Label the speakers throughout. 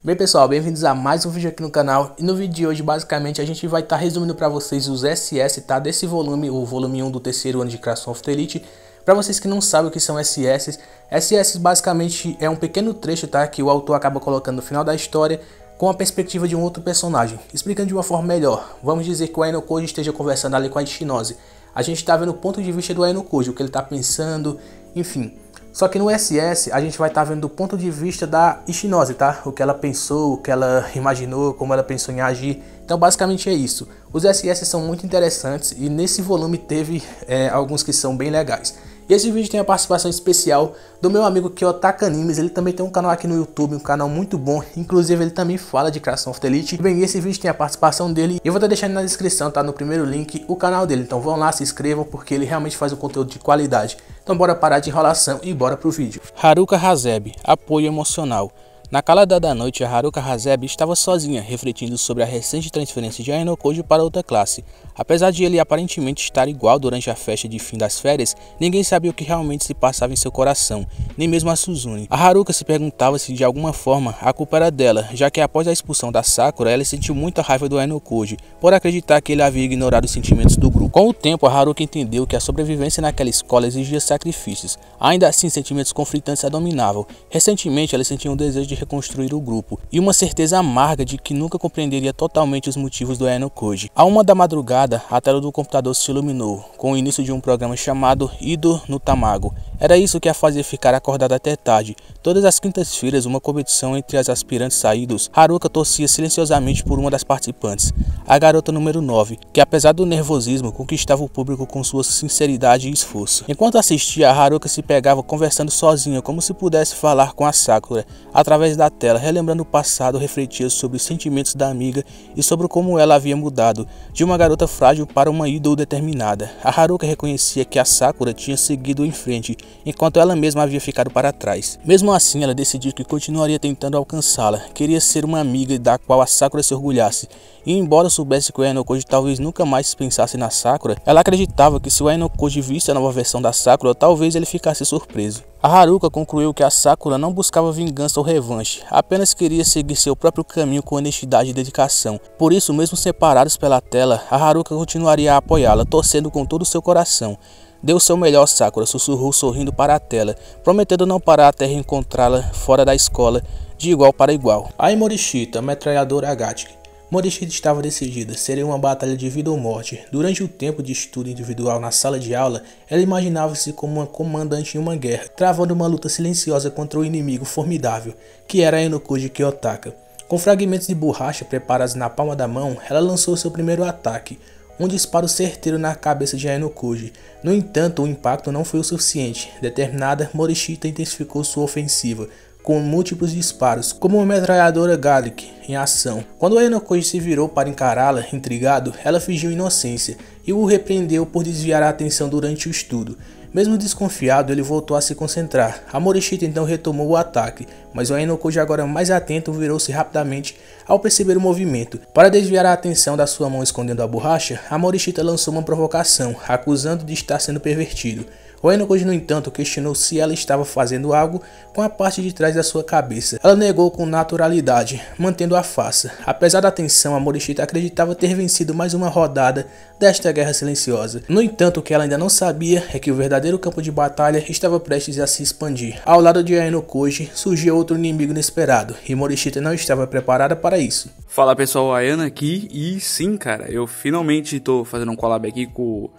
Speaker 1: Bem pessoal, bem-vindos a mais um vídeo aqui no canal. E no vídeo de hoje basicamente a gente vai estar resumindo para vocês os SS, tá? Desse volume, o volume 1 do terceiro ano de Creação of the Elite. Para vocês que não sabem o que são SS, SS basicamente é um pequeno trecho, tá? Que o autor acaba colocando no final da história com a perspectiva de um outro personagem. Explicando de uma forma melhor, vamos dizer que o Aino Koji esteja conversando ali com a Ishinose. A gente está vendo o ponto de vista do Aino Koji, o que ele está pensando, enfim. Só que no SS a gente vai estar vendo do ponto de vista da Ishinose, tá? O que ela pensou, o que ela imaginou, como ela pensou em agir. Então basicamente é isso. Os SS são muito interessantes e nesse volume teve alguns que são bem legais. E esse vídeo tem a participação especial do meu amigo Kyotaka Animes. Ele também tem um canal aqui no YouTube, um canal muito bom. Inclusive ele também fala de Creação of the Elite. Bem, esse vídeo tem a participação dele. Eu vou estar deixando na descrição, tá? No primeiro link, o canal dele. Então vão lá, se inscrevam, porque ele realmente faz um conteúdo de qualidade. Então bora parar de enrolação e bora pro vídeo.
Speaker 2: Haruka Hasebe, apoio emocional. Na calada da noite, a Haruka Hasebe estava sozinha, refletindo sobre a recente transferência de Aino Koji para outra classe. Apesar de ele aparentemente estar igual durante a festa de fim das férias, ninguém sabia o que realmente se passava em seu coração, nem mesmo a Suzune. A Haruka se perguntava se de alguma forma a culpa era dela, já que após a expulsão da Sakura, ela sentiu muita raiva do Aino Koji, por acreditar que ele havia ignorado os sentimentos do grupo. Com o tempo, a Haruka entendeu que a sobrevivência naquela escola exigia sacrifícios. Ainda assim, sentimentos conflitantes a dominavam. Recentemente, ela sentia um desejo de reconstruir o grupo e uma certeza amarga de que nunca compreenderia totalmente os motivos do Aino Koji. À 1 da madrugada, a tela do computador se iluminou com o início de um programa chamado Ido no Tamago. Era isso que a fazia ficar acordada até tarde. Todas as quintas-feiras, uma competição entre as aspirantes saídos, Haruka torcia silenciosamente por uma das participantes, a garota número 9, que apesar do nervosismo, conquistava o público com sua sinceridade e esforço. Enquanto assistia, a Haruka se pegava conversando sozinha, como se pudesse falar com a Sakura. Através da tela, relembrando o passado, refletia sobre os sentimentos da amiga e sobre como ela havia mudado, de uma garota frágil para uma ídolo determinada. A Haruka reconhecia que a Sakura tinha seguido em frente, enquanto ela mesma havia ficado para trás. Mesmo assim, ela decidiu que continuaria tentando alcançá-la. Queria ser uma amiga da qual a Sakura se orgulhasse. E embora soubesse que o Aino Koji talvez nunca mais pensasse na Sakura, ela acreditava que se o Aino Koji visse a nova versão da Sakura, talvez ele ficasse surpreso. A Haruka concluiu que a Sakura não buscava vingança ou revanche, apenas queria seguir seu próprio caminho com honestidade e dedicação. Por isso, mesmo separados pela tela, a Haruka continuaria a apoiá-la, torcendo com todo o seu coração. Dê o seu melhor, Sakura, sussurrou sorrindo para a tela, prometendo não parar até reencontrá-la fora da escola, de igual para igual.
Speaker 1: Ai Morishita, metralhadora Agatsuki. Morishita estava decidida, seria uma batalha de vida ou morte. Durante o tempo de estudo individual na sala de aula, ela imaginava-se como uma comandante em uma guerra, travando uma luta silenciosa contra o inimigo formidável, que era Aino Koji Kyotaka. Com fragmentos de borracha preparados na palma da mão, ela lançou seu primeiro ataque, um disparo certeiro na cabeça de Aino Koji. No entanto, o impacto não foi o suficiente. Determinada, Morishita intensificou sua ofensiva, com múltiplos disparos, como uma metralhadora Gallic em ação. Quando Aino Koji se virou para encará-la, intrigado, ela fingiu inocência e o repreendeu por desviar a atenção durante o estudo. Mesmo desconfiado, ele voltou a se concentrar. A Morishita então retomou o ataque, mas o Aino Koji, agora mais atento, virou-se rapidamente ao perceber o movimento. Para desviar a atenção da sua mão escondendo a borracha, a Morishita lançou uma provocação, acusando de estar sendo pervertido. O Aino Koji, no entanto, questionou se ela estava fazendo algo com a parte de trás da sua cabeça. Ela negou com naturalidade, mantendo a farsa. Apesar da tensão, a Morishita acreditava ter vencido mais uma rodada desta guerra silenciosa. No entanto, o que ela ainda não sabia é que o verdadeiro campo de batalha estava prestes a se expandir. Ao lado de Aino Koji, surgia outro inimigo inesperado, e Morishita não estava preparada para isso.
Speaker 3: Fala pessoal, Ayana aqui, e sim cara, eu finalmente tô fazendo um collab aqui com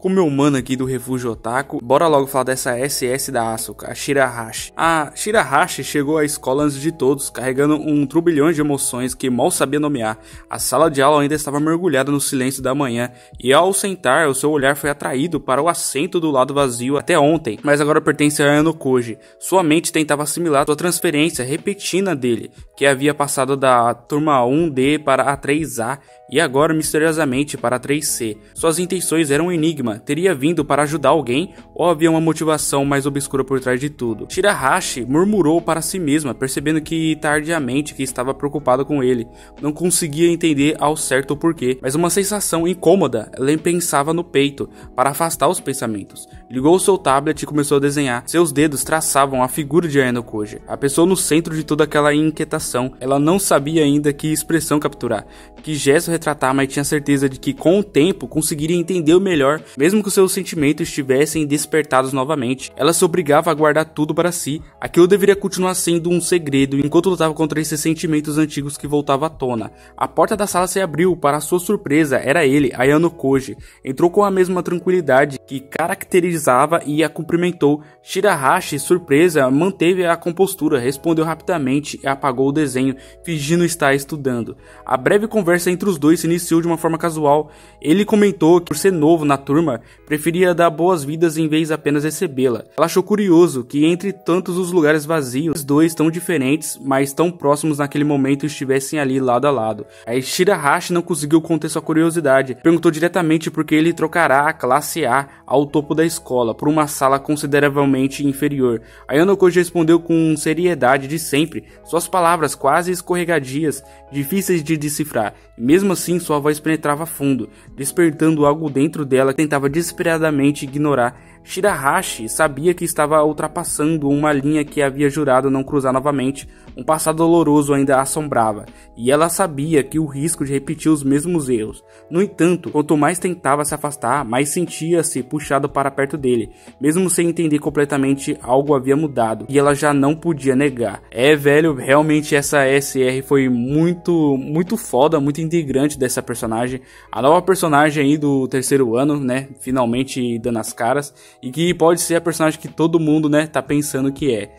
Speaker 3: o meu mano aqui do Refúgio Otaku. Bora logo falar dessa SS da Asuka, a Shirahashi. A Shirahashi chegou à escola antes de todos, carregando um turbilhão de emoções que mal sabia nomear. A sala de aula ainda estava mergulhada no silêncio da manhã, e ao sentar, o seu olhar foi atraído para o assento do lado vazio até ontem, mas agora pertence a Aino Koji. Sua mente tentava assimilar sua transferência repentina dele, que havia passado da turma 1D para a 3A, e agora misteriosamente para a 3C. Suas intenções eram um enigma, Tona teria vindo para ajudar alguém ou havia uma motivação mais obscura por trás de tudo? Shirahashi murmurou para si mesma, percebendo que tardiamente que estava preocupada com ele. Não conseguia entender ao certo o porquê, mas uma sensação incômoda ela pensava no peito para afastar os pensamentos. Ligou seu tablet e começou a desenhar. Seus dedos traçavam a figura de Ayano Koji, a pessoa no centro de toda aquela inquietação. Ela não sabia ainda que expressão capturar, que gesto retratar, mas tinha certeza de que com o tempo conseguiria entender melhor, mesmo que os seus sentimentos estivessem despertados novamente. Ela se obrigava a guardar tudo para si. Aquilo deveria continuar sendo um segredo enquanto lutava contra esses sentimentos antigos que voltavam à tona. A porta da sala se abriu. Para sua surpresa, era ele, Ayano Koji. Entrou com a mesma tranquilidade que caracterizava e a cumprimentou. Shirahashi, surpresa, manteve a compostura, respondeu rapidamente e apagou o desenho, fingindo estar estudando. A breve conversa entre os dois se iniciou de uma forma casual. Ele comentou que, por ser novo na turma, preferia dar boas-vindas em vez de apenas recebê-la. Ela achou curioso que, entre tantos os lugares vazios, os dois tão diferentes, mas tão próximos naquele momento, estivessem ali lado a lado. Aí Shirahashi não conseguiu conter sua curiosidade. Perguntou diretamente por que ele trocará a classe A ao topo da escola por uma sala consideravelmente inferior. Ayano Koji respondeu com seriedade de sempre, suas palavras quase escorregadias, difíceis de decifrar. Mesmo assim, sua voz penetrava fundo, despertando algo dentro dela que tentava desesperadamente ignorar. Shirahashi sabia que estava ultrapassando uma linha que havia jurado não cruzar novamente. Um passado doloroso ainda a assombrava, e ela sabia que o risco de repetir os mesmos erros. No entanto, quanto mais tentava se afastar, mais sentia-se puxado para perto dele. Mesmo sem entender completamente, algo havia mudado, e ela já não podia negar. Velho, realmente essa SR foi muito foda, muito integrante dessa personagem. A nova personagem aí do terceiro ano, né, finalmente dando as caras. E que pode ser a personagem que todo mundo, né, tá pensando que é.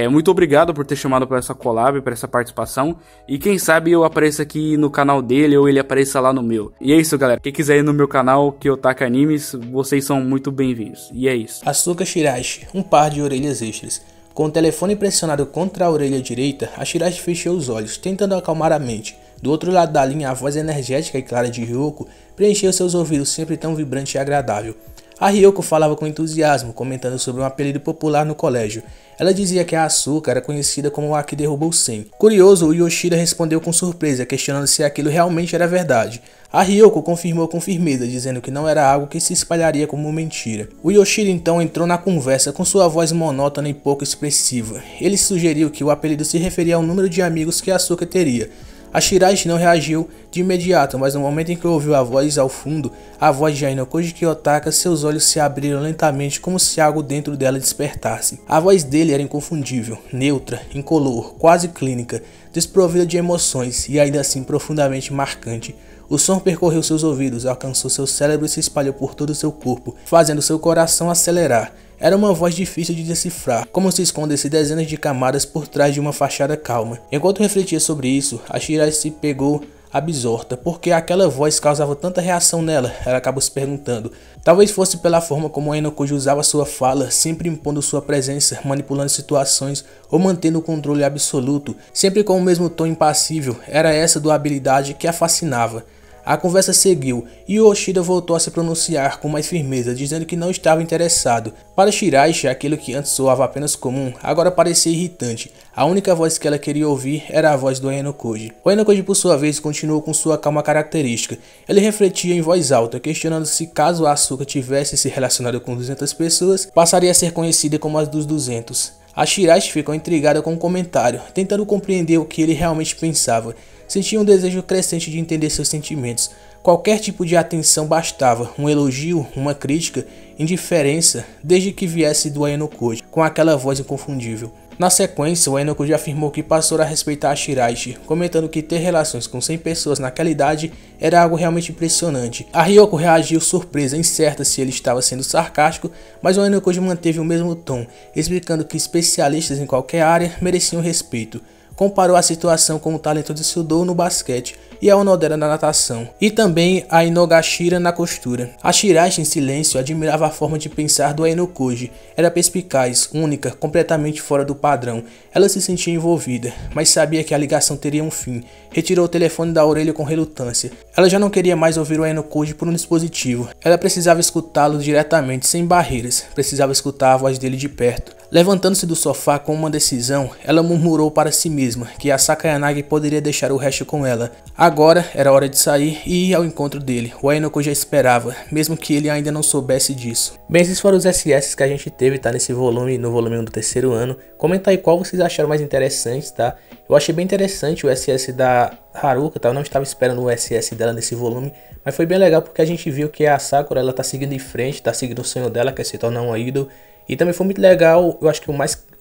Speaker 3: Muito obrigado por ter chamado para essa collab, para essa participação. E quem sabe eu apareça aqui no canal dele ou ele apareça lá no meu. E é isso, galera. Quem quiser ir no meu canal, Kyotaka Animes, vocês são muito bem-vindos. E é isso.
Speaker 1: Asuka Shirahashi, um par de orelhas extras. Com o telefone pressionado contra a orelha direita, a Shirahashi fechou os olhos, tentando acalmar a mente. Do outro lado da linha, a voz energética e clara de Ryoko preencheu seus ouvidos, sempre tão vibrante e agradável. A Ryoko falava com entusiasmo, comentando sobre um apelido popular no colégio. Ela dizia que a Asuka era conhecida como a que derrubou 100. Curioso, o Yoshida respondeu com surpresa, questionando se aquilo realmente era verdade. A Ryoko confirmou com firmeza, dizendo que não era algo que se espalharia como mentira. O Yoshida então entrou na conversa com sua voz monótona e pouco expressiva. Ele sugeriu que o apelido se referia ao número de amigos que a Asuka teria. A Shirahashi não reagiu de imediato, mas no momento em que ouviu a voz ao fundo, a voz de Ayano Koji Kyotaka, seus olhos se abriram lentamente como se algo dentro dela despertasse. A voz dele era inconfundível, neutra, incolor, quase clínica, desprovida de emoções e ainda assim profundamente marcante. O som percorreu seus ouvidos, alcançou seu cérebro e se espalhou por todo o seu corpo, fazendo seu coração acelerar. Era uma voz difícil de decifrar, como se escondesse dezenas de camadas por trás de uma fachada calma. Enquanto refletia sobre isso, a Shirahashi se pegou absorta, porque aquela voz causava tanta reação nela. Ela acabou se perguntando. Talvez fosse pela forma como Ayano Koji usava sua fala, sempre impondo sua presença, manipulando situações ou mantendo o controle absoluto, sempre com o mesmo tom impassível. Era essa do habilidade que a fascinava. A conversa seguiu e Yoshida voltou a se pronunciar com mais firmeza, dizendo que não estava interessado. Para Shirahashi, aquilo que antes soava apenas comum, agora parecia irritante. A única voz que ela queria ouvir era a voz do Ayano Koji. O Ayano Koji, por sua vez, continuou com sua calma característica. Ele refletia em voz alta, questionando se caso a Asuka tivesse se relacionado com 200 pessoas, passaria a ser conhecida como a dos 200. A Shirahashi ficou intrigada com o comentário, tentando compreender o que ele realmente pensava. Sentia um desejo crescente de entender seus sentimentos. Qualquer tipo de atenção bastava, um elogio, uma crítica, indiferença, desde que viesse do Ayano Koji, com aquela voz inconfundível. Na sequência, o Ayano Koji afirmou que passou a respeitar a Shirahashi, comentando que ter relações com 100 pessoas naquela idade era algo realmente impressionante. A Ryoko reagiu surpresa, incerta se ele estava sendo sarcástico, mas o Ayano Koji manteve o mesmo tom, explicando que especialistas em qualquer área mereciam respeito. comparou a situação com o talento de Sudou no basquete e a Onodera na natação, e também a Inogashira na costura. A Shiraishi, em silêncio, admirava a forma de pensar do Ainokoji. Era perspicaz, única, completamente fora do padrão. Ela se sentia envolvida, mas sabia que a ligação teria um fim. Retirou o telefone da orelha com relutância. Ela já não queria mais ouvir o Ainokoji por um dispositivo. Ela precisava escutá-lo diretamente, sem barreiras. Precisava escutar a voz dele de perto. Levantando-se do sofá com uma decisão, ela murmurou para si mesma que a Sakayanagi poderia deixar o resto com ela. Agora era hora de sair e ir ao encontro dele. O Ainoko já esperava, mesmo que ele ainda não soubesse disso. Bem, esses foram os SS que a gente teve, tá, nesse volume, no volume 1 do terceiro ano. Comenta aí qual vocês acharam mais interessantes, tá? Eu achei bem interessante o SS da Haruka, tá? Eu não estava esperando o SS dela nesse volume, mas foi bem legal porque a gente viu que a Sakura, ela tá seguindo em frente, tá seguindo o sonho dela, que é se tornar uma idol. E também foi muito legal, eu acho que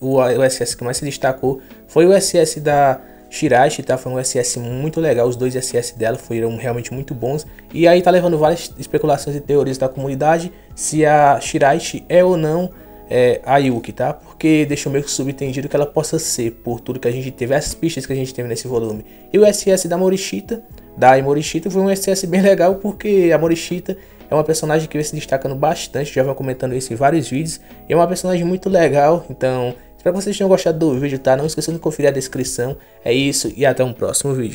Speaker 1: o SS que mais se destacou foi o SS da Shiraishi, tá? Foi um SS muito legal, os dois SS dela foram realmente muito bons. E aí tá levando várias especulações e teorias da comunidade se a Shiraishi é ou não a Yuki, tá? Porque deixou meio que subentendido que ela possa ser, por tudo que a gente teve, as pistas que a gente teve nesse volume. E o SS da Morishita, foi um SS bem legal, porque a Morishita é uma personagem que vem se destacando bastante, já vou comentando isso em vários vídeos, e é uma personagem muito legal. Então espero que vocês tenham gostado do vídeo, tá? Não esqueçam de conferir a descrição. É isso e até um próximo vídeo.